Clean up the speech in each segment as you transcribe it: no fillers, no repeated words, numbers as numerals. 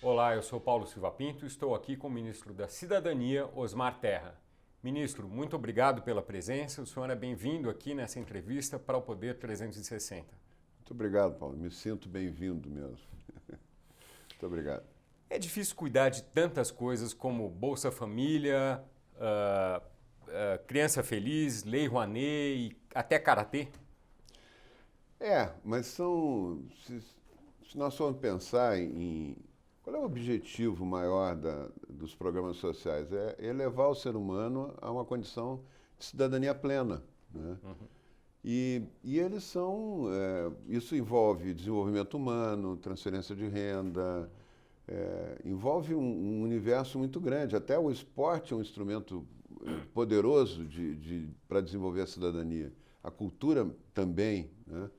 Olá, eu sou Paulo Silva Pinto e estou aqui com o ministro da Cidadania, Osmar Terra. Ministro, muito obrigado pela presença. O senhor é bem-vindo aqui nessa entrevista para o Poder 360. Muito obrigado, Paulo. Me sinto bem-vindo mesmo. Muito obrigado. É difícil cuidar de tantas coisas como Bolsa Família, Criança Feliz, Lei Rouanet e até Karatê? Mas são... Se nós formos pensar em... Qual é o objetivo maior dos programas sociais? É elevar o ser humano a uma condição de cidadania plena, né? Uhum. E eles são... isso envolve desenvolvimento humano, transferência de renda, envolve um universo muito grande. Até o esporte é um instrumento poderoso para desenvolver a cidadania. A cultura também, né?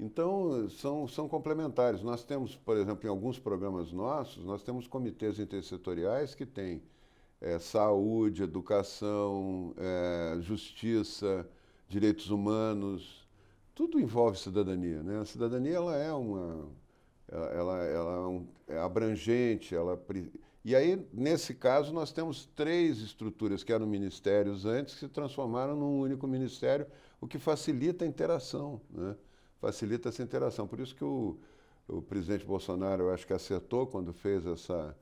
Então, são complementares. Nós temos, por exemplo, em alguns programas nossos, nós temos comitês intersetoriais que têm saúde, educação, justiça, direitos humanos, tudo envolve cidadania, né? A cidadania é abrangente. E aí, nesse caso, nós temos 3 estruturas que eram ministérios antes, que se transformaram num único ministério, o que facilita a interação, né? Facilita essa interação. Por isso que o presidente Bolsonaro, eu acho que acertou quando fez essa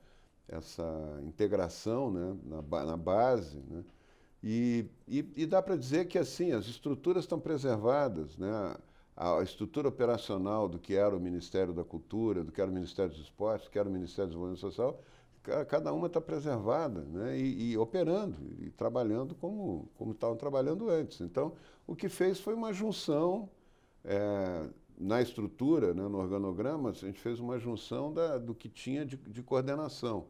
integração, né, na base, né? E dá para dizer que assim, as estruturas estão preservadas, né? A estrutura operacional do que era o Ministério da Cultura, do que era o Ministério dos Esportes, do que era o Ministério do Desenvolvimento Social, cada uma está preservada, né? E operando, e trabalhando como estavam trabalhando antes. Então, o que fez foi uma junção. Na estrutura, né, no organograma, a gente fez uma junção do que tinha de coordenação.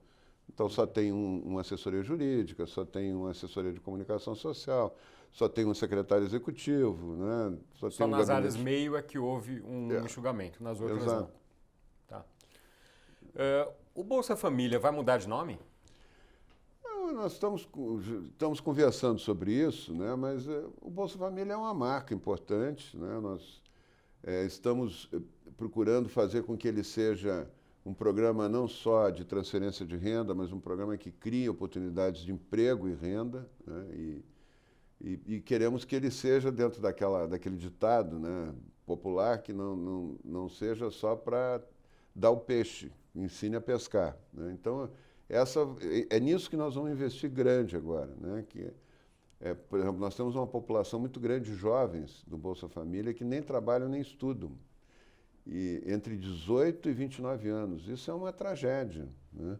Então, só tem uma assessoria jurídica, só tem uma assessoria de comunicação social, só tem um secretário executivo, né? Só nas áreas meio é que houve um enxugamento, nas outras Exato. não. Tá. O Bolsa Família vai mudar de nome? Nós estamos conversando sobre isso, né? Mas o Bolsa Família é uma marca importante, né? Nós estamos procurando fazer com que ele seja um programa não só de transferência de renda, mas um programa que crie oportunidades de emprego e renda, né? E queremos que ele seja dentro daquele ditado, né, popular, que não seja só para dar o peixe, ensine a pescar, né? Então, é nisso que nós vamos investir grande agora, né? Por exemplo, nós temos uma população muito grande de jovens do Bolsa Família que nem trabalham nem estudam, e entre 18 e 29 anos. Isso é uma tragédia, né?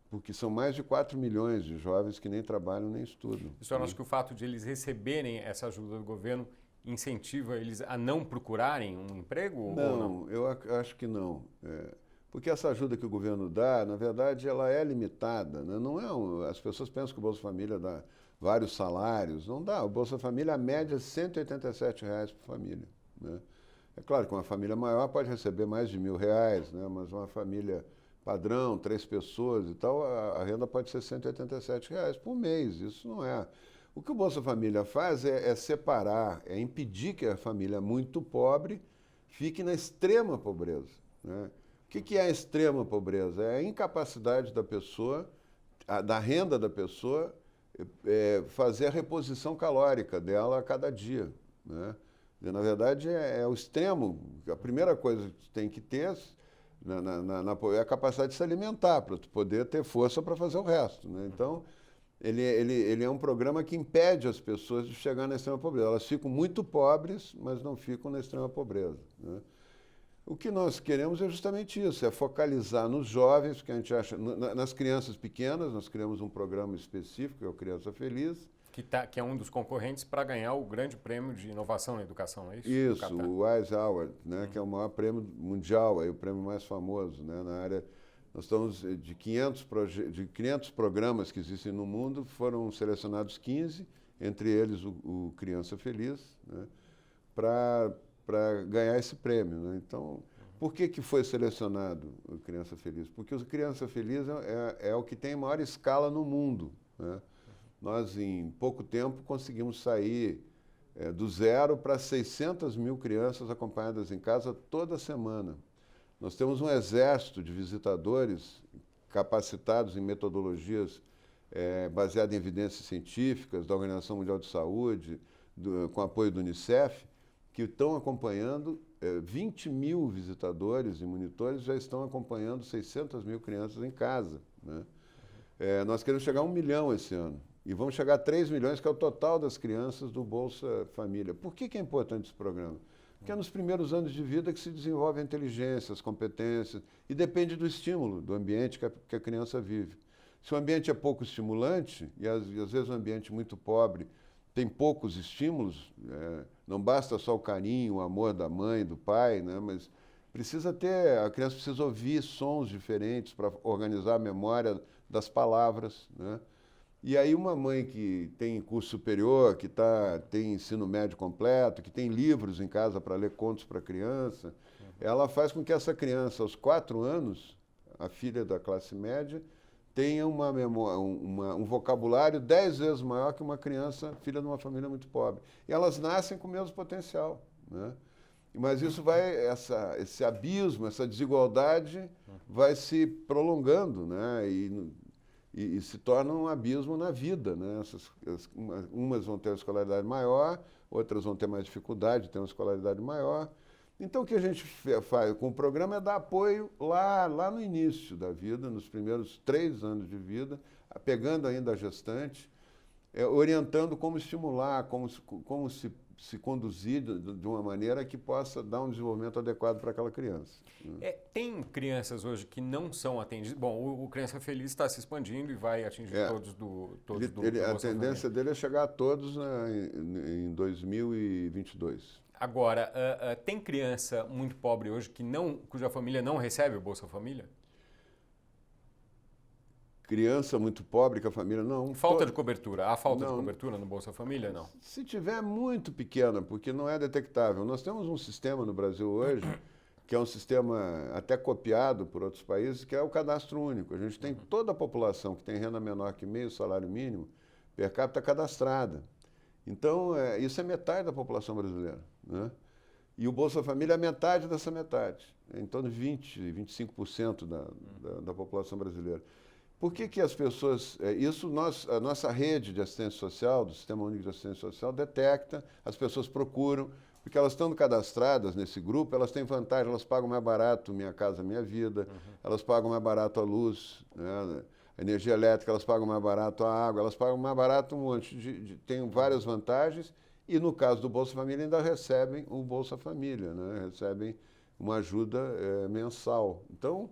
Porque são mais de 4 milhões de jovens que nem trabalham nem estudam. O senhor acha que o fato de eles receberem essa ajuda do governo incentiva eles a não procurarem um emprego? Não, ou não? Eu acho que não. Porque essa ajuda que o governo dá, na verdade, ela é limitada, né? Não é as pessoas pensam que o Bolsa Família dá vários salários. Não dá. O Bolsa Família, a média é R$ 187 por família, né? É claro que uma família maior pode receber mais de R$ 1.000, né? Mas uma família padrão, 3 pessoas e tal, a renda pode ser R$ 187 por mês. Isso não é. O que o Bolsa Família faz é separar, é impedir que a família muito pobre fique na extrema pobreza, né? O que é a extrema pobreza? É a incapacidade da pessoa, da renda da pessoa, fazer a reposição calórica dela a cada dia, né? Na verdade, é o extremo. A primeira coisa que tem que ter é a capacidade de se alimentar, para poder ter força para fazer o resto, né? Então, ele é um programa que impede as pessoas de chegar na extrema pobreza. Elas ficam muito pobres, mas não ficam na extrema pobreza, né? O que nós queremos é justamente isso, é focalizar nos jovens, porque a gente acha... Nas crianças pequenas, nós criamos um programa específico, que é o Criança Feliz. Que é um dos concorrentes para ganhar o grande prêmio de inovação na educação, é isso? Isso, o Wise Award, né, que é o maior prêmio mundial, aí, o prêmio mais famoso, né, na área. Nós estamos de 500 programas que existem no mundo, foram selecionados 15, entre eles o Criança Feliz, né, para ganhar esse prêmio, né? Então, por que foi selecionado o Criança Feliz? Porque o Criança Feliz é o que tem maior escala no mundo, né? Nós, em pouco tempo, conseguimos sair do 0 para 600 mil crianças acompanhadas em casa toda semana. Nós temos um exército de visitadores capacitados em metodologias baseadas em evidências científicas da Organização Mundial de Saúde, com apoio do Unicef, que estão acompanhando 20 mil visitadores e monitores já estão acompanhando 600 mil crianças em casa, né? Nós queremos chegar a 1 milhão esse ano. E vamos chegar a 3 milhões, que é o total das crianças do Bolsa Família. Por que é importante esse programa? Porque é nos primeiros anos de vida que se desenvolve a inteligência, as competências, e depende do estímulo, do ambiente que a criança vive. Se o ambiente é pouco estimulante, e às vezes um ambiente muito pobre tem poucos estímulos, não basta só o carinho, o amor da mãe, do pai, né, mas a criança precisa ouvir sons diferentes para organizar a memória das palavras, né? E aí uma mãe que tem curso superior, que tem ensino médio completo, que tem livros em casa para ler contos para criança, ela faz com que essa criança, aos 4 anos, a filha da classe média, tenha um vocabulário 10 vezes maior que uma criança, filha de uma família muito pobre. E elas nascem com o mesmo potencial, né? Mas isso esse abismo, essa desigualdade vai se prolongando, né? E se torna um abismo na vida, né? Umas vão ter uma escolaridade maior, outras vão ter mais dificuldade de ter uma escolaridade maior. Então, o que a gente faz com o programa é dar apoio lá no início da vida, nos primeiros 3 anos de vida, pegando ainda a gestante, orientando como estimular, como se conduzir de uma maneira que possa dar um desenvolvimento adequado para aquela criança. Tem crianças hoje que não são atendidas? Bom, o Criança Feliz está se expandindo e vai atingir todos do A tendência dele é chegar a todos em 2022. Agora, tem criança muito pobre hoje cuja família não recebe o Bolsa Família? Criança muito pobre que a família não... Falta de cobertura. Há falta de cobertura no Bolsa Família? Não. Se tiver, muito pequena, porque não é detectável. Nós temos um sistema no Brasil hoje, que é um sistema até copiado por outros países, que é o cadastro único. A gente tem toda a população que tem renda menor que meio salário mínimo per capita cadastrada. Então, isso é metade da população brasileira, né? E o Bolsa Família é metade dessa metade, em torno de 25% da população brasileira. Por que as pessoas... a nossa rede de assistência social, do Sistema Único de Assistência Social, detecta, as pessoas procuram, porque elas estando cadastradas nesse grupo, elas têm vantagem, elas pagam mais barato Minha Casa Minha Vida, elas pagam mais barato a luz, né? A energia elétrica, elas pagam mais barato a água, elas pagam mais barato um monte tem várias vantagens, e no caso do Bolsa Família ainda recebem o Bolsa Família, né? Recebem uma ajuda mensal. Então,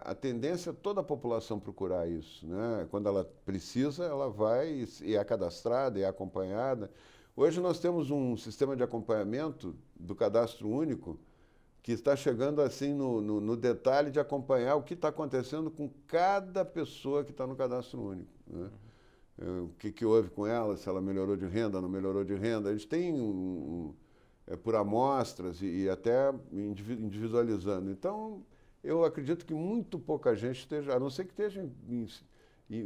a tendência é toda a população procurar isso, né? Quando ela precisa, ela vai e é cadastrada, é acompanhada. Hoje nós temos um sistema de acompanhamento do Cadastro Único que está chegando assim no detalhe de acompanhar o que está acontecendo com cada pessoa que está no Cadastro Único, né? O que houve com ela, se ela melhorou de renda, não melhorou de renda. A gente tem por amostras e até individualizando. Então, eu acredito que muito pouca gente esteja, a não ser que esteja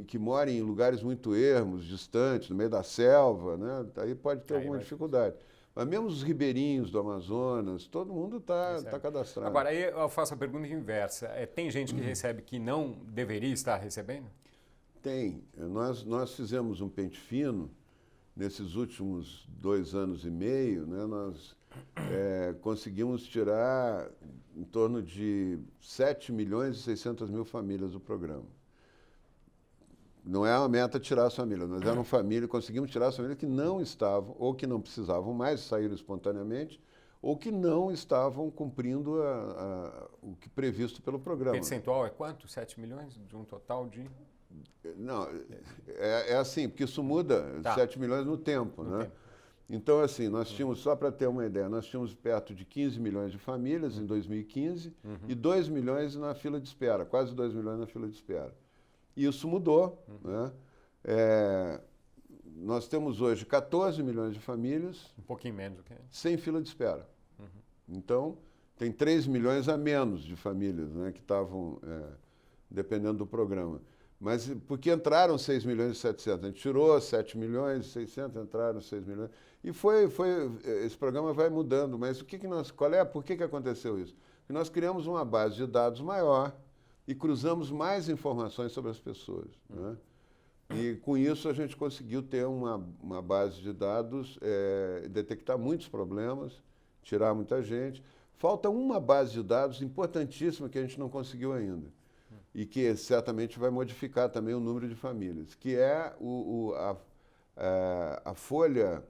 que more em lugares muito ermos, distantes, no meio da selva, né? Aí pode ter alguma dificuldade. Mas mesmo os ribeirinhos do Amazonas, todo mundo está cadastrado. Agora, aí eu faço a pergunta inversa. Tem gente que recebe que não deveria estar recebendo? Tem. Nós fizemos um pente fino nesses últimos 2 anos e meio, né? Nós conseguimos tirar em torno de 7 milhões e 600 mil famílias do programa. Não é uma meta tirar as famílias, nós éramos família, conseguimos tirar as famílias que não estavam, ou que não precisavam mais, saíram espontaneamente, ou que não estavam cumprindo o que previsto pelo programa. O percentual é quanto? 7 milhões de um total de... Não, é assim, porque isso muda, 7 milhões no tempo, né? Então, assim, nós tínhamos, só para ter uma ideia, nós tínhamos perto de 15 milhões de famílias em 2015 e 2 milhões na fila de espera, quase 2 milhões na fila de espera. Isso mudou, né? Nós temos hoje 14 milhões de famílias... Um pouquinho menos do que... Sem fila de espera. Então, tem 3 milhões a menos de famílias, né, que estavam dependendo do programa. Mas porque entraram 6 milhões e 700, a gente tirou 7 milhões e 600, entraram 6 milhões. Esse programa vai mudando, mas por que aconteceu isso? Porque nós criamos uma base de dados maior e cruzamos mais informações sobre as pessoas, né? E com isso a gente conseguiu ter uma base de dados, detectar muitos problemas, tirar muita gente. Falta uma base de dados importantíssima que a gente não conseguiu ainda e que certamente vai modificar também o número de famílias, que é a folha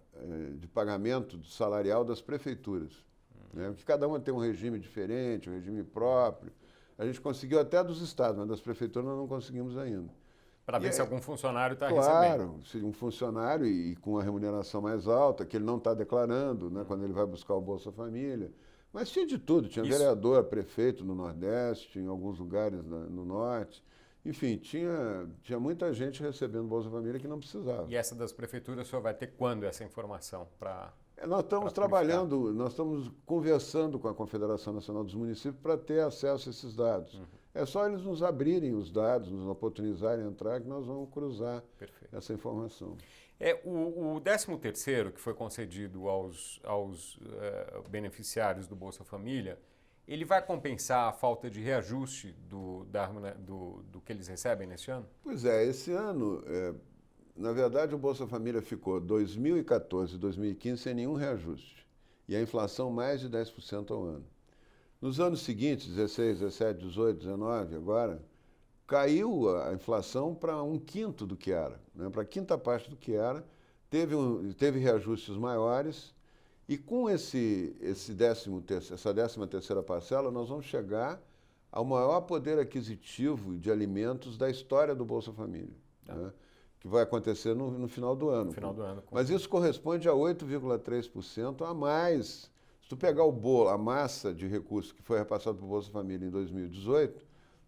de pagamento salarial das prefeituras, né? Porque cada uma tem um regime diferente, um regime próprio. A gente conseguiu até dos estados, mas das prefeituras nós não conseguimos ainda. Para ver se algum funcionário está recebendo. Claro, se um funcionário e com a remuneração mais alta, que ele não está declarando, né, quando ele vai buscar o Bolsa Família. Mas tinha de tudo, tinha vereador, prefeito no Nordeste, em alguns lugares no Norte. Enfim, tinha muita gente recebendo Bolsa Família que não precisava. E essa das prefeituras, o senhor vai ter quando essa informação para... Nós estamos trabalhando, nós estamos conversando com a Confederação Nacional dos Municípios para ter acesso a esses dados. É só eles nos abrirem os dados, nos oportunizarem entrar, que nós vamos cruzar essa informação. O 13º, que foi concedido aos beneficiários do Bolsa Família, ele vai compensar a falta de reajuste do que eles recebem neste ano? Pois é, esse ano, na verdade, o Bolsa Família ficou 2014 e 2015 sem nenhum reajuste. E a inflação mais de 10% ao ano. Nos anos seguintes, 16, 17, 18, 19, agora, caiu a inflação para um quinto do que era, né? Para a quinta parte do que era, teve reajustes maiores, e com essa 13ª parcela, nós vamos chegar ao maior poder aquisitivo de alimentos da história do Bolsa Família, né? Que vai acontecer no final do ano. Mas isso corresponde a 8,3% a mais. Se tu pegar a massa de recursos que foi repassado para o Bolsa Família em 2018,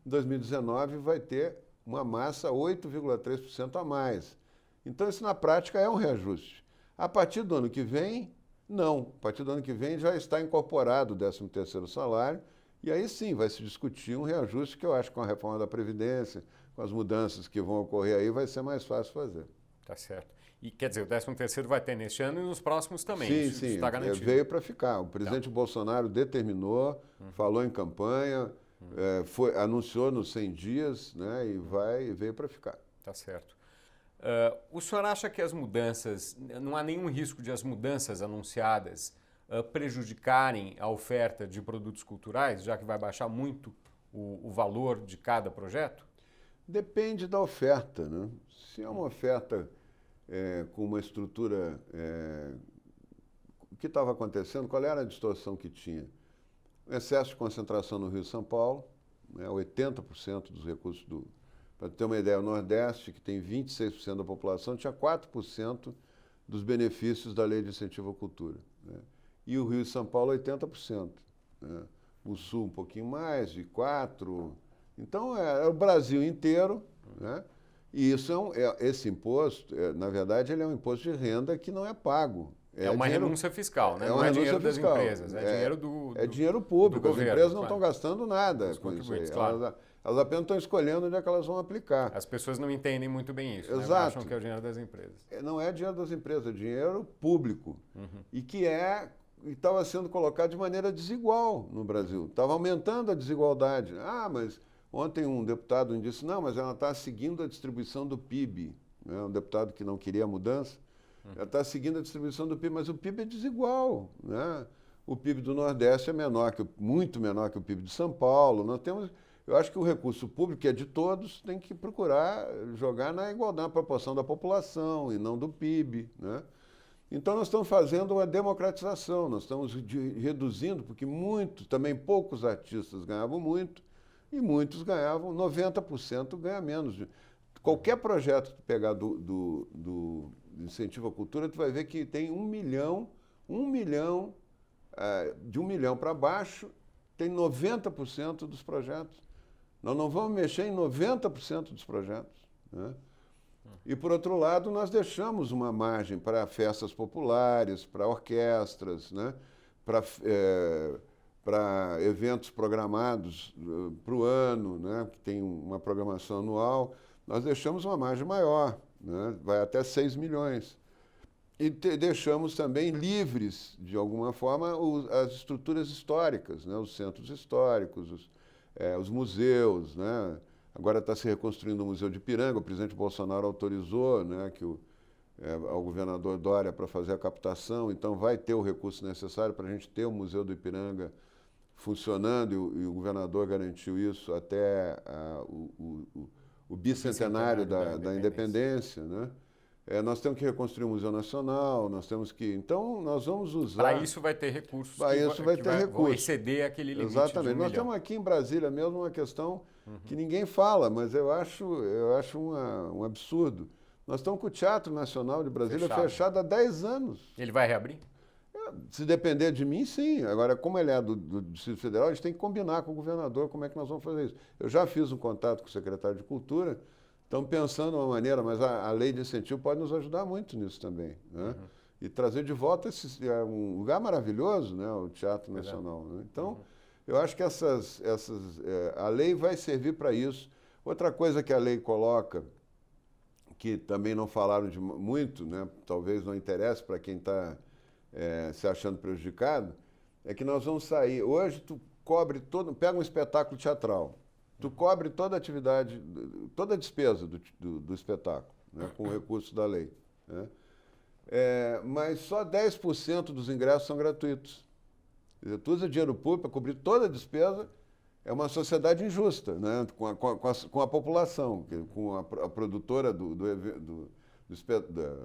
em 2019 vai ter uma massa 8,3% a mais. Então isso na prática é um reajuste. A partir do ano que vem, não. A partir do ano que vem já está incorporado o 13º salário e aí sim vai se discutir um reajuste que eu acho que com a reforma da Previdência, com as mudanças que vão ocorrer aí, vai ser mais fácil fazer. Tá certo. E quer dizer, o 13º vai ter neste ano e nos próximos também. Sim, isso está garantido. Veio para ficar. O presidente Bolsonaro determinou, falou em campanha, anunciou nos 100 dias, né, e veio para ficar. Tá certo. O senhor acha que as mudanças, não há nenhum risco de as mudanças anunciadas prejudicarem a oferta de produtos culturais, já que vai baixar muito o valor de cada projeto? Depende da oferta, né? Se é uma oferta com uma estrutura... o que estava acontecendo? Qual era a distorção que tinha? O excesso de concentração no Rio e São Paulo, né? 80% dos recursos do... Para ter uma ideia, o Nordeste, que tem 26% da população, tinha 4% dos benefícios da Lei de Incentivo à Cultura, né? E o Rio e São Paulo, 80%. Né? O Sul, um pouquinho mais, de 4%. Então, é o Brasil inteiro, né? E esse imposto, na verdade, ele é um imposto de renda que não é pago. É uma renúncia fiscal, né? Não é dinheiro das empresas, é dinheiro é dinheiro público. governo, as empresas não estão gastando nada os com isso aí. Claro. Elas apenas estão escolhendo onde é que elas vão aplicar. As pessoas não entendem muito bem isso, Exato. Né? Acham que é o dinheiro das empresas. Não é dinheiro das empresas, é dinheiro público. E que estava sendo colocado de maneira desigual no Brasil. Estava aumentando a desigualdade. Mas ontem um deputado disse, não, mas ela está seguindo a distribuição do PIB. Né? Um deputado que não queria a mudança. Ela está seguindo a distribuição do PIB, mas o PIB é desigual, né? O PIB do Nordeste é muito menor que o PIB de São Paulo. Eu acho que o recurso público, que é de todos, tem que procurar jogar na igualdade, na proporção da população e não do PIB, né? Então nós estamos fazendo uma democratização, nós estamos reduzindo, porque também poucos artistas ganhavam muito e muitos ganhavam, 90% ganha menos. Qualquer projeto que tu pegar do incentivo à cultura, tu vai ver que tem 1 milhão, de 1 milhão para baixo, tem 90% dos projetos. Nós não vamos mexer em 90% dos projetos, né? E, por outro lado, nós deixamos uma margem para festas populares, para orquestras, né? Para eventos programados para o ano, né? Que tem uma programação anual. Nós deixamos uma margem maior, né? Vai até 6 milhões. E deixamos também livres, de alguma forma, as estruturas históricas, né? Os centros históricos, os museus. Né? Agora está se reconstruindo o Museu de Ipiranga, o presidente Bolsonaro autorizou, né, ao governador Dória para fazer a captação, então vai ter o recurso necessário para a gente ter o Museu do Ipiranga funcionando, e o governador garantiu isso até o bicentenário da independência. Né? Nós temos que reconstruir o Museu Nacional, nós temos que... Então, nós vamos usar... Para isso vai ter recursos vão exceder aquele limite. Exatamente. De Nós temos aqui em Brasília mesmo uma questão que ninguém fala, mas eu acho um absurdo. Nós estamos com o Teatro Nacional de Brasília fechado há 10 anos. Ele vai reabrir? Se depender de mim, sim. Agora, como ele é do Distrito Federal, a gente tem que combinar com o governador como é que nós vamos fazer isso. Eu já fiz um contato com o secretário de Cultura, estamos pensando uma maneira, mas a lei de incentivo pode nos ajudar muito nisso também. Né? E trazer de volta um lugar maravilhoso, né? O Teatro Nacional. Né? Então, eu acho que a lei vai servir para isso. Outra coisa que a lei coloca, que também não falaram muito, né? Talvez não interesse para quem está se achando prejudicado, é que nós vamos sair. Hoje, tu cobre pega um espetáculo teatral, tu cobre toda a atividade, toda a despesa do espetáculo, né, com o recurso da lei. Né? Mas só 10% dos ingressos são gratuitos. Quer dizer, tu usa dinheiro público para cobrir toda a despesa, é uma sociedade injusta, né, com a população, com a produtora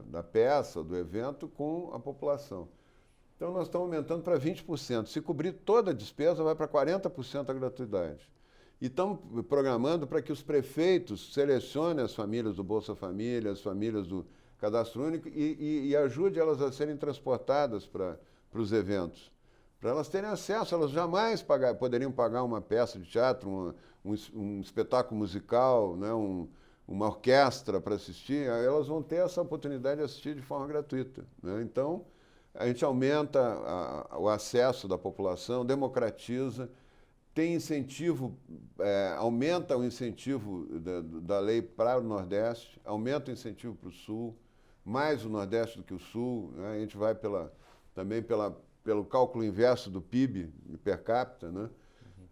da peça, do evento, com a população. Então, nós estamos aumentando para 20%. Se cobrir toda a despesa, vai para 40% a gratuidade. E estamos programando para que os prefeitos selecionem as famílias do Bolsa Família, as famílias do Cadastro Único e ajude elas a serem transportadas para os eventos. Para elas terem acesso, elas jamais poderiam pagar uma peça de teatro, um espetáculo musical, né, uma orquestra para assistir, elas vão ter essa oportunidade de assistir de forma gratuita. Né? Então, a gente aumenta o acesso da população, democratiza, tem incentivo, aumenta o incentivo da lei para o Nordeste, aumenta o incentivo para o Sul, mais o Nordeste do que o Sul. Né? A gente vai também pelo cálculo inverso do PIB per capita. Né?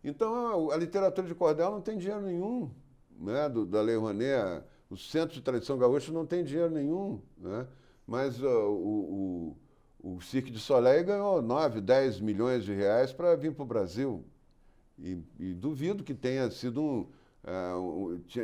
Então, a literatura de cordel não tem dinheiro nenhum, né, da Lei Rouanet. Os centros de tradição gaúcha não tem dinheiro nenhum. Né? Mas o Cirque du Soleil ganhou 9, 10 milhões de reais para vir para o Brasil. E duvido que tenha sido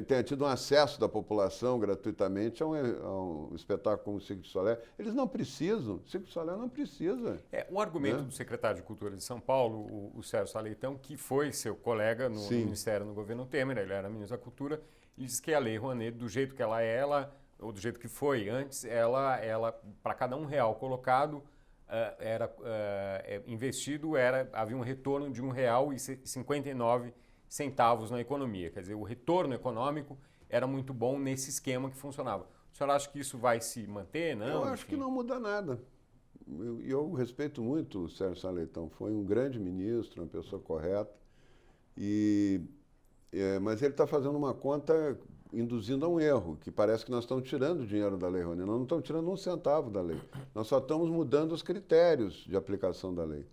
tenha tido um acesso da população gratuitamente a um espetáculo como o Cirque du Soleil. Eles não precisam, o Cirque du Soleil não precisa. O argumento do secretário de Cultura de São Paulo, o Sérgio Saleitão, que foi seu colega no Ministério, no governo Temer, ele era ministro da Cultura, ele disse que a Lei Rouanet, do jeito que ela é, ou do jeito que foi antes, ela para cada R$1 colocado, investido, havia um retorno de R$1,59 na economia. Quer dizer, o retorno econômico era muito bom nesse esquema que funcionava. O senhor acha que isso vai se manter? Não? Eu acho que não muda nada. Eu respeito muito o Sérgio Saleitão. Foi um grande ministro, uma pessoa correta. Mas ele está fazendo uma conta induzindo a um erro, que parece que nós estamos tirando dinheiro da Lei Rouanet. Nós não estamos tirando um centavo da lei. Nós só estamos mudando os critérios de aplicação da lei.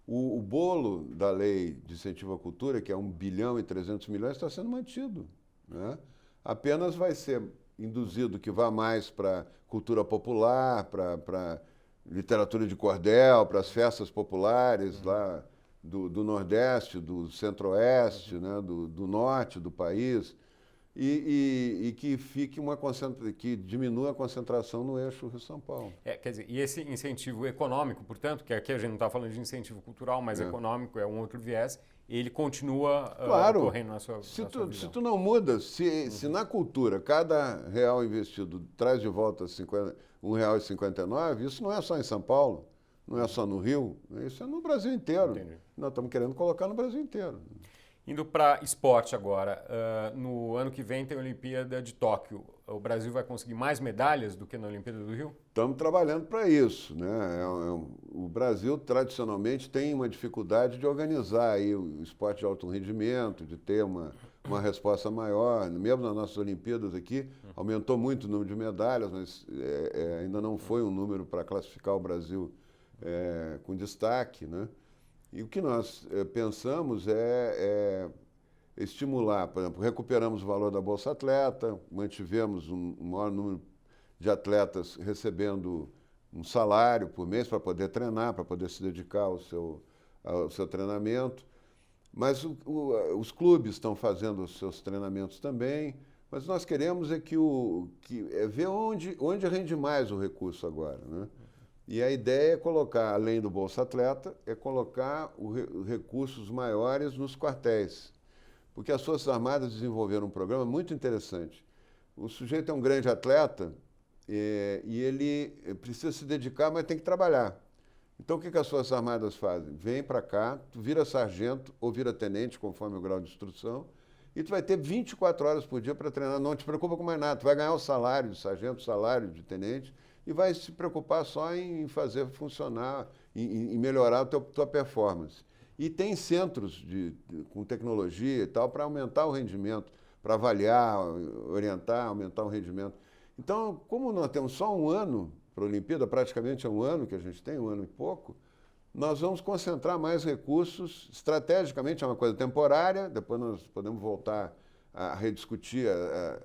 O bolo da lei de incentivo à cultura, que é 1 bilhão e 300 milhões, está sendo mantido. Né? Apenas vai ser induzido que vá mais para cultura popular, para literatura de cordel, para as festas populares lá do Nordeste, do Centro-Oeste, né? do Norte do país, e que fique que diminua a concentração no eixo Rio-São Paulo. Quer dizer, e esse incentivo econômico, portanto, que aqui a gente não está falando de incentivo cultural, mas econômico é um outro viés, ele continua ocorrendo na sua visão. Se tu não muda, se na cultura cada real investido traz de volta R$1,59, isso não é só em São Paulo, não é só no Rio, isso é no Brasil inteiro. Entendi. Nós estamos querendo colocar no Brasil inteiro. Indo para esporte agora, no ano que vem tem a Olimpíada de Tóquio. O Brasil vai conseguir mais medalhas do que na Olimpíada do Rio? Estamos trabalhando para isso. Né? O Brasil, tradicionalmente, tem uma dificuldade de organizar aí o esporte de alto rendimento, de ter uma resposta maior. Mesmo nas nossas Olimpíadas aqui, aumentou muito o número de medalhas, mas ainda não foi um número para classificar o Brasil com destaque, né? E o que nós pensamos é estimular, por exemplo, recuperamos o valor da Bolsa Atleta, mantivemos um maior número de atletas recebendo um salário por mês para poder treinar, para poder se dedicar ao seu treinamento. Mas os clubes estão fazendo os seus treinamentos também, mas nós queremos ver onde rende mais o recurso agora, né? E a ideia é colocar, além do Bolsa Atleta, colocar recursos maiores nos quartéis. Porque as Forças Armadas desenvolveram um programa muito interessante. O sujeito é um grande atleta e ele precisa se dedicar, mas tem que trabalhar. Então, o que as Forças Armadas fazem? Vem para cá, tu vira sargento ou vira tenente, conforme o grau de instrução, e tu vai ter 24 horas por dia para treinar. Não te preocupa com mais nada. Tu vai ganhar o salário de sargento, o salário de tenente, e vai se preocupar só em fazer funcionar, em melhorar a tua performance. E tem centros com tecnologia e tal para aumentar o rendimento, para avaliar, orientar, aumentar o rendimento. Então, como nós temos só um ano para a Olimpíada, praticamente é um ano que a gente tem, um ano e pouco, nós vamos concentrar mais recursos, estrategicamente é uma coisa temporária, depois nós podemos voltar a rediscutir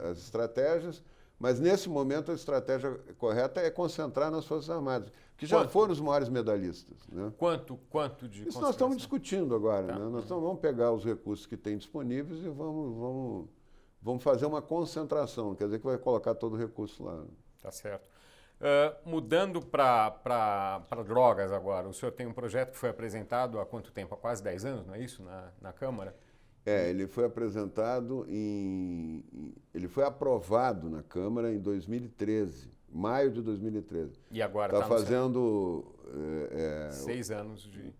as estratégias, mas nesse momento a estratégia correta é concentrar nas Forças Armadas, que já foram os maiores medalhistas, né? Quanto de Isso nós estamos discutindo agora, tá, né? Nós vamos pegar os recursos que tem disponíveis e vamos fazer uma concentração, não quer dizer que vai colocar todo o recurso lá. Tá certo. Mudando para drogas agora, o senhor tem um projeto que foi apresentado há quanto tempo? Há quase 10 anos, não é isso? Na Câmara? Ele foi apresentado ele foi aprovado na Câmara em 2013, maio de 2013. E agora está fazendo 6 anos de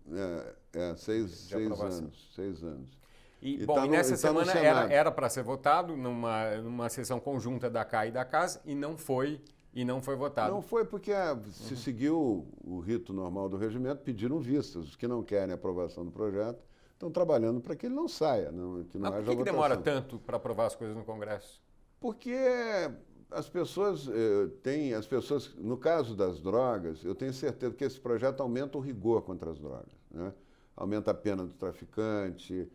6 anos. E nessa semana era para ser votado numa sessão conjunta da CAI e da CAS e não foi votado. Não foi porque se seguiu o rito normal do regimento, pediram vistas. Os que não querem a aprovação do projeto estão trabalhando para que ele não saia, que não haja votação. Por que demora tanto para aprovar as coisas no Congresso? Porque as pessoas no caso das drogas, eu tenho certeza que esse projeto aumenta o rigor contra as drogas, né? Aumenta a pena do traficante,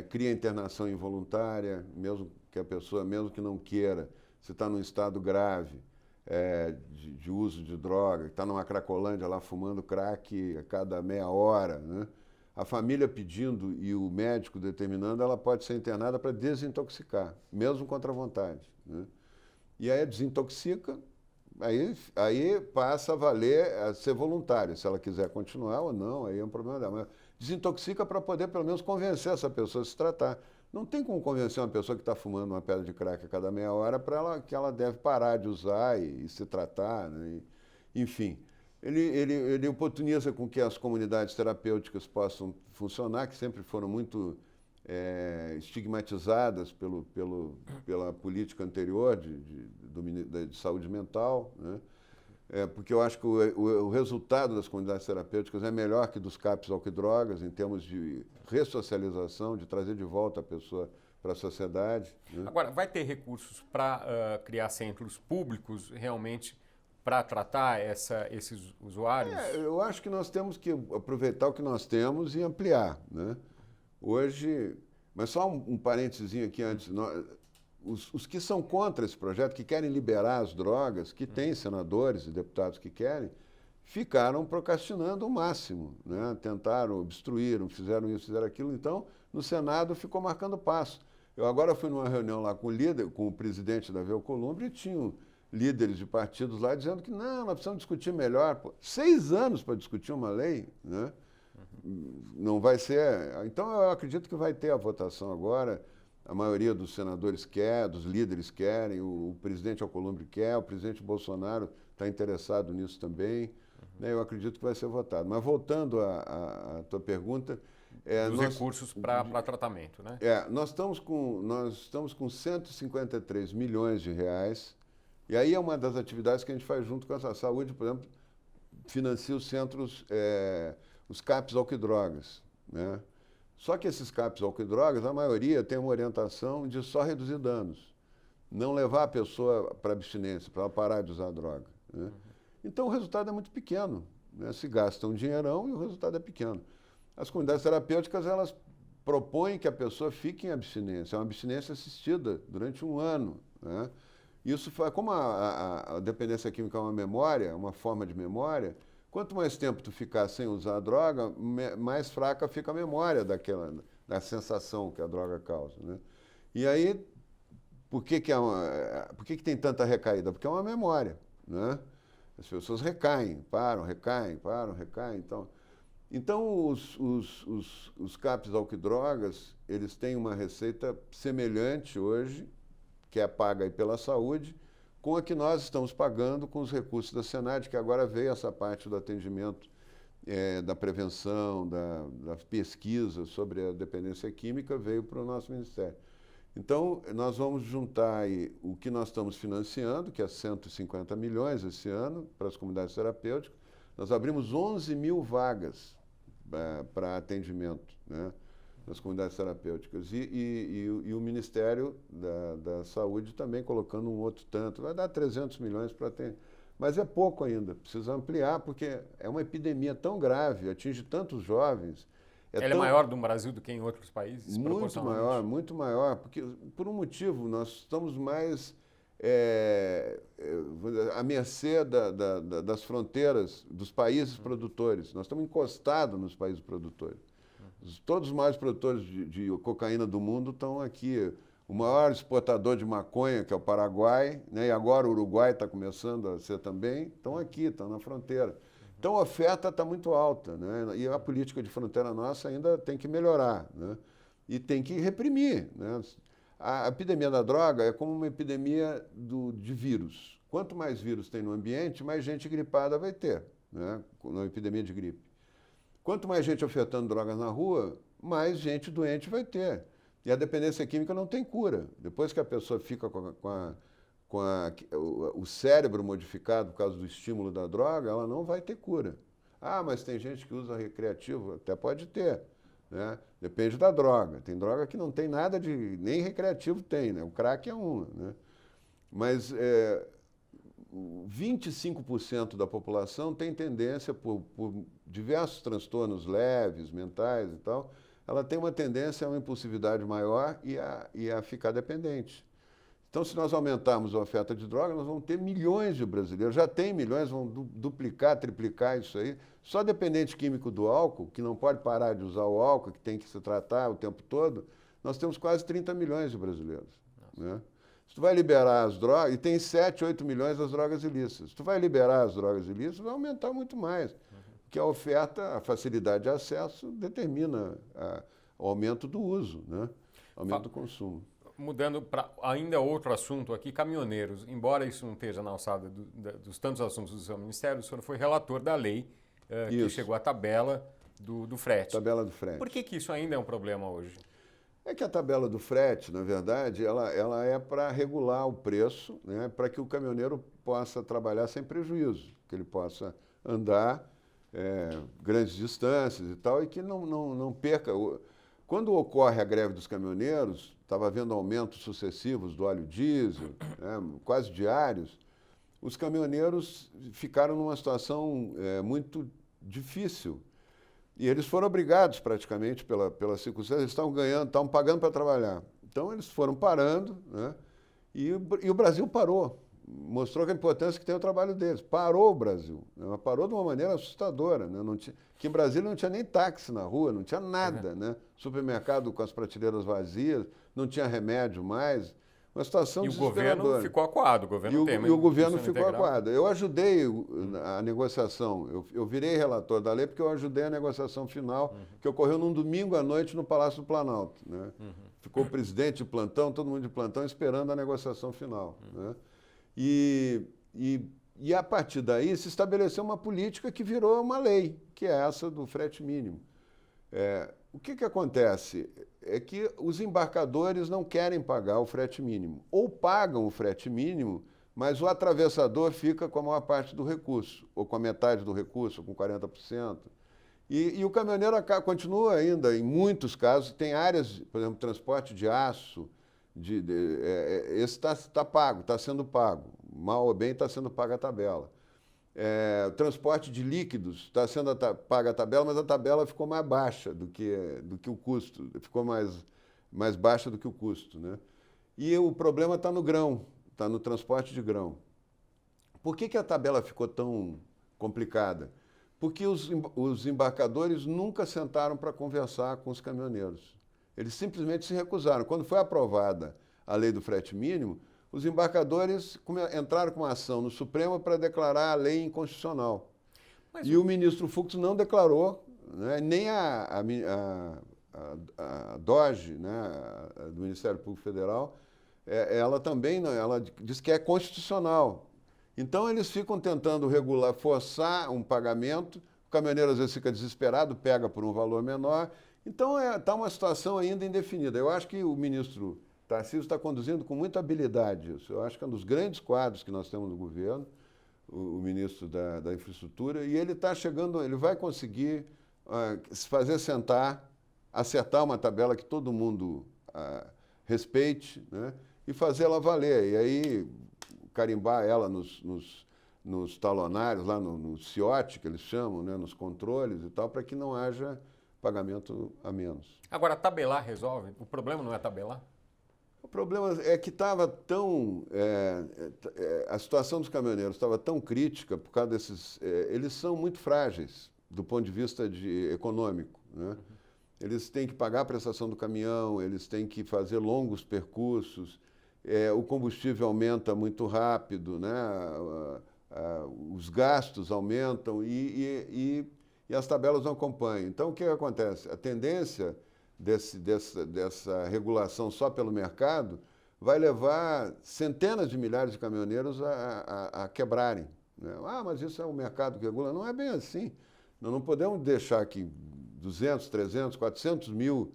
cria internação involuntária, mesmo que a pessoa, mesmo que não queira, se está num estado grave de uso de droga, está numa cracolândia lá fumando crack a cada meia hora, né? A família pedindo e o médico determinando, ela pode ser internada para desintoxicar, mesmo contra a vontade, né? E aí desintoxica, aí passa a valer, a ser voluntário. Se ela quiser continuar ou não, aí é um problema dela. Mas desintoxica para poder, pelo menos, convencer essa pessoa a se tratar. Não tem como convencer uma pessoa que está fumando uma pedra de crack a cada meia hora que ela deve parar de usar e se tratar, né? Enfim. Ele oportuniza com que as comunidades terapêuticas possam funcionar, que sempre foram muito estigmatizadas pela política anterior de saúde mental, né? Porque eu acho que o resultado das comunidades terapêuticas é melhor que dos CAPs álcool-drogas, em termos de ressocialização, de trazer de volta a pessoa para a sociedade, né? Agora, vai ter recursos para criar centros públicos realmente para tratar esses usuários? Eu acho que nós temos que aproveitar o que nós temos e ampliar, né? Hoje, mas só um parênteses aqui antes, os que são contra esse projeto, que querem liberar as drogas, que tem senadores e deputados que querem, ficaram procrastinando o máximo, né? Tentaram, obstruíram, fizeram isso, fizeram aquilo, então no Senado ficou marcando passo. Eu agora fui numa reunião lá com o presidente da Veocolumbre e tinham líderes de partidos lá dizendo que não, nós precisamos discutir melhor. 6 anos para discutir uma lei, né? Não vai ser. Então eu acredito que vai ter a votação agora. A maioria dos senadores quer, dos líderes querem, o presidente Alcolumbre quer, o presidente Bolsonaro está interessado nisso também, né? Eu acredito que vai ser votado. Mas voltando à tua pergunta, dos recursos para tratamento, né? Nós estamos com 153 milhões de reais. E aí é uma das atividades que a gente faz junto com a saúde, por exemplo, financia os centros, os CAPs álcool-drogas, né? Só que esses CAPs álcool-drogas, a maioria tem uma orientação de só reduzir danos. não levar a pessoa para abstinência, para ela parar de usar droga, né? Então o resultado é muito pequeno, né? Se gasta um dinheirão e o resultado é pequeno. As comunidades terapêuticas, elas propõem que a pessoa fique em abstinência, é uma abstinência assistida durante um ano, né? Isso faz, como a dependência química é uma memória, uma forma de memória, quanto mais tempo tu ficar sem usar a droga, mais fraca fica a memória da sensação que a droga causa, né? E aí, por que que tem tanta recaída? Porque é uma memória, né? As pessoas recaem, param, recaem, param, recaem. Então os CAPs álcool-drogas, eles têm uma receita semelhante hoje, que é paga aí pela saúde, com a que nós estamos pagando com os recursos da Senad, que agora veio essa parte do atendimento, da prevenção, da pesquisa sobre a dependência química, veio para o nosso Ministério. Então, nós vamos juntar aí o que nós estamos financiando, que é 150 milhões esse ano, para as comunidades terapêuticas. Nós abrimos 11 mil vagas para atendimento, né, nas comunidades terapêuticas. E o Ministério da Saúde também colocando um outro tanto. Vai dar 300 milhões para atender. Mas é pouco ainda, precisa ampliar, porque é uma epidemia tão grave, atinge tantos jovens. Ela é maior no Brasil do que em outros países? Muito maior, porque por um motivo nós estamos mais à mercê das fronteiras dos países produtores. Nós estamos encostados nos países produtores. Todos os maiores produtores de cocaína do mundo estão aqui. O maior exportador de maconha, que é o Paraguai, né, e agora o Uruguai está começando a ser também, estão aqui, estão na fronteira. Então a oferta está muito alta, né? E a política de fronteira nossa ainda tem que melhorar, né? E tem que reprimir, né? A epidemia da droga é como uma epidemia de vírus. Quanto mais vírus tem no ambiente, mais gente gripada vai ter, né? Na epidemia de gripe. Quanto mais gente ofertando drogas na rua, mais gente doente vai ter. E a dependência química não tem cura. Depois que a pessoa fica o cérebro modificado por causa do estímulo da droga, ela não vai ter cura. Ah, mas tem gente que usa recreativo, até pode ter, né? Depende da droga. Tem droga que não tem nada de... nem recreativo tem, né? O crack é uma, né? Mas 25% da população tem tendência, por diversos transtornos leves, mentais e tal, ela tem uma tendência a uma impulsividade maior e a ficar dependente. Então, se nós aumentarmos a oferta de droga, nós vamos ter milhões de brasileiros. Já tem milhões, vão duplicar, triplicar isso aí. Só dependente químico do álcool, que não pode parar de usar o álcool, que tem que se tratar o tempo todo, nós temos quase 30 milhões de brasileiros, né? Se tu vai liberar as drogas, e tem 7, 8 milhões das drogas ilícitas. Se tu vai liberar as drogas ilícitas, vai aumentar muito mais. Porque a oferta, a facilidade de acesso determina o aumento do uso, né? Aumento do consumo. Mudando para ainda outro assunto aqui, caminhoneiros. Embora isso não esteja na alçada dos tantos assuntos do seu ministério, o senhor foi relator da lei que chegou à tabela do frete. Tabela do frete. Por que isso ainda é um problema hoje? É que a tabela do frete, na verdade, ela é para regular o preço, né, para que o caminhoneiro possa trabalhar sem prejuízo, que ele possa andar grandes distâncias e tal, e que não perca. Quando ocorre a greve dos caminhoneiros, estava havendo aumentos sucessivos do óleo diesel, né, quase diários, os caminhoneiros ficaram numa situação muito difícil. E eles foram obrigados, praticamente, pela circunstância, eles estavam pagando para trabalhar. Então, eles foram parando, né, e o Brasil parou. Mostrou a importância que tem o trabalho deles. Parou o Brasil, né, parou de uma maneira assustadora, né, que em Brasília não tinha nem táxi na rua, não tinha nada, né? Supermercado com as prateleiras vazias, não tinha remédio mais. Uma situação desesperadora. E o governo ficou acuado, o governo Temer. E o governo ficou acuado. Eu ajudei a negociação, eu virei relator da lei porque eu ajudei a negociação final, que ocorreu num domingo à noite no Palácio do Planalto, né? Ficou o presidente de plantão, todo mundo de plantão, esperando a negociação final, né? E a partir daí se estabeleceu uma política que virou uma lei, que é essa do frete mínimo. O que acontece? É que os embarcadores não querem pagar o frete mínimo. Ou pagam o frete mínimo, mas o atravessador fica com a maior parte do recurso, ou com a metade do recurso, ou com 40%. E o caminhoneiro continua ainda, em muitos casos, tem áreas, por exemplo, transporte de aço, esse está pago, está sendo pago. Mal ou bem está sendo paga a tabela. O transporte de líquidos está sendo paga a tabela, mas a tabela ficou mais baixa do que o custo, ficou mais baixa do que o custo, né? E o problema está no grão, está no transporte de grão. Por que a tabela ficou tão complicada? Porque os embarcadores nunca sentaram para conversar com os caminhoneiros. Eles simplesmente se recusaram. Quando foi aprovada a lei do frete mínimo, os embarcadores entraram com uma ação no Supremo para declarar a lei inconstitucional. E o ministro Fux não declarou, né, nem a DOGE, né, do Ministério Público Federal, ela também ela diz que é constitucional. Então eles ficam tentando regular, forçar um pagamento, o caminhoneiro às vezes fica desesperado, pega por um valor menor. Então está uma situação ainda indefinida. Eu acho que o ministro Tarcísio está conduzindo com muita habilidade isso. Eu acho que é um dos grandes quadros que nós temos no governo, o ministro da Infraestrutura, e ele está chegando, ele vai conseguir se fazer sentar, acertar uma tabela que todo mundo respeite, né, e fazer ela valer. E aí carimbar ela nos talonários, lá no CIOT, que eles chamam, né, nos controles e tal, para que não haja pagamento a menos. Agora, tabelar resolve? O problema não é tabelar? O problema é que estava tão... a situação dos caminhoneiros estava tão crítica por causa desses... eles são muito frágeis do ponto de vista econômico, né? Eles têm que pagar a prestação do caminhão, eles têm que fazer longos percursos, o combustível aumenta muito rápido, né? Os gastos aumentam e as tabelas não acompanham. Então, o que acontece? A tendência dessa regulação só pelo mercado vai levar centenas de milhares de caminhoneiros a quebrarem, né? Mas isso é o mercado que regula. Não é bem assim. Nós não podemos deixar que 200, 300, 400 mil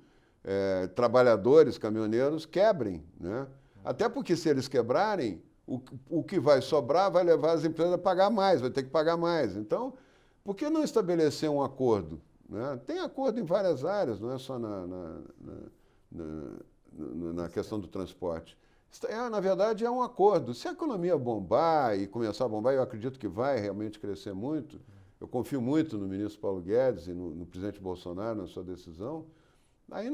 trabalhadores caminhoneiros quebrem, né? Até porque, se eles quebrarem, o que vai sobrar vai levar as empresas a pagar mais, vai ter que pagar mais. Então, por que não estabelecer um acordo, né? Tem acordo em várias áreas, não é só na questão do transporte. Na verdade, é um acordo. Se a economia bombar e começar a bombar, eu acredito que vai realmente crescer muito, eu confio muito no ministro Paulo Guedes e no presidente Bolsonaro, na sua decisão, aí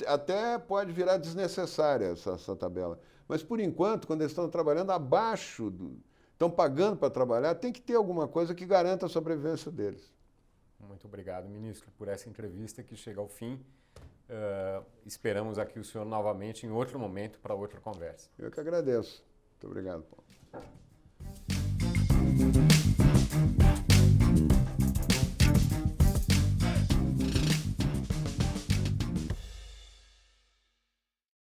até pode virar desnecessária essa tabela. Mas, por enquanto, quando eles estão trabalhando abaixo, estão pagando para trabalhar, tem que ter alguma coisa que garanta a sobrevivência deles. Muito obrigado, ministro, por essa entrevista que chega ao fim. Esperamos aqui o senhor novamente em outro momento para outra conversa. Eu que agradeço. Muito obrigado, Paulo.